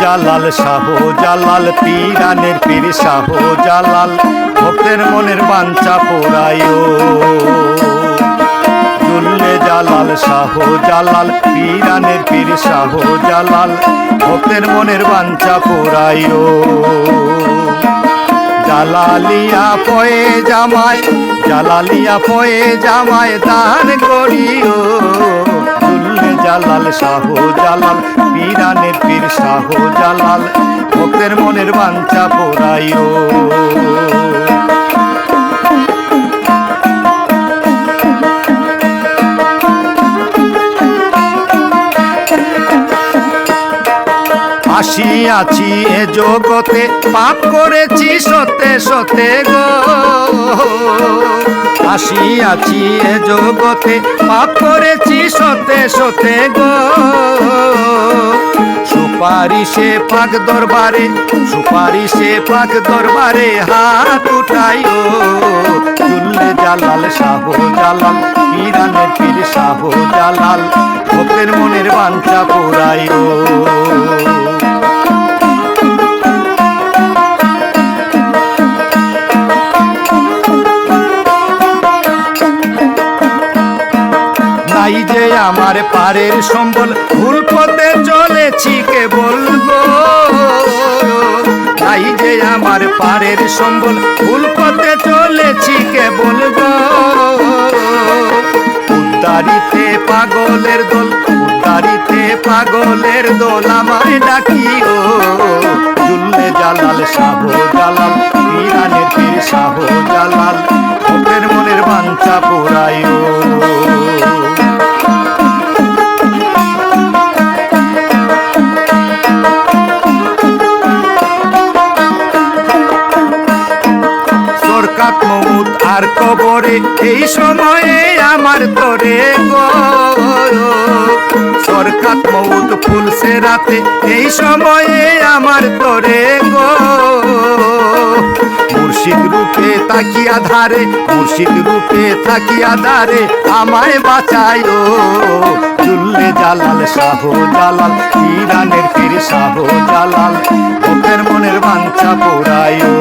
জালাল শাহ জালাল পীরানের পীর শাহ জালাল ভক্তের মনের বাঞ্ছা পোড়ায়ো। জুল্লে জালাল শাহ জালাল পীরানের পীর শাহ জালাল ভক্তের মনের বাঞ্ছা পোড়ায়ো। জালালিয়া পয়ে জামায় জালালিয়া পয়ে জামায় দান করিও। জালাল শাহ জালাল পীরানের পীর শাহ জালাল ভক্তের মনের বাঞ্ছা পোড়ায়ো। আসিয়াছি এ জগতে পাপ করেছি সতে সতে গো। আসিয়াছি এ জগতে পাপ করেছি সতে সতে গো। সুপারিশে পাক দরবারে সুপারিশে পাক দরবারে হাত উঠাইও। জুল্লে জালাল শাহ জালাল পীরানের পীর শাহ জালাল ভক্তের মনের বাঞ্ছা পোড়ায়ো। নাই যে আমার পারের সম্বল ভুল পথে চলেছি কে বলবো। নাই যে আমার পারের সম্বল ভুল পথে চলেছি কে বলবো। উদ্দারিতে পাগলের দল উদ্দারিতে পাগলের দল আমায় ডাকিও। জুল্লে জালাল শাহ জালাল পীরানের পীর শাহ জালাল ভক্তের মনের বাঞ্ছা পোড়ায়ো। আর কবরে এই সময়ে আমার তোরে গো। সরকাত মউত ফুলছে রাতে এই সময়ে আমার তোরে গো। মুর্শিদ রূপে তাকিয়া ধারে মুর্শিদ রূপে তাকিয়া ধারে আমায় বাঁচায়ো। জুল্লে জালাল শাহ জালাল পীরানের পীর শাহ জালাল ভক্তের মনের বাঞ্ছা পোড়ায়ো।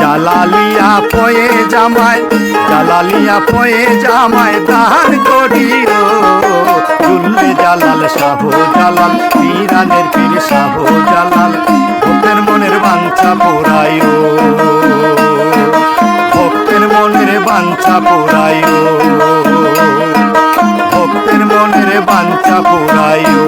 জালালিয়া পয়ে জামায় জালালিয়া পয়ে জামায় দান করিও। জুল্লে জালাল শাহ জালাল পীরানের পীর শাহ জালাল ভক্তের মনের বাঞ্ছা পোড়ায়ো। ভক্তের মনের বাঞ্ছা পোড়ায়ো। ভক্তের মনের বাঞ্ছা পোড়ায়ো।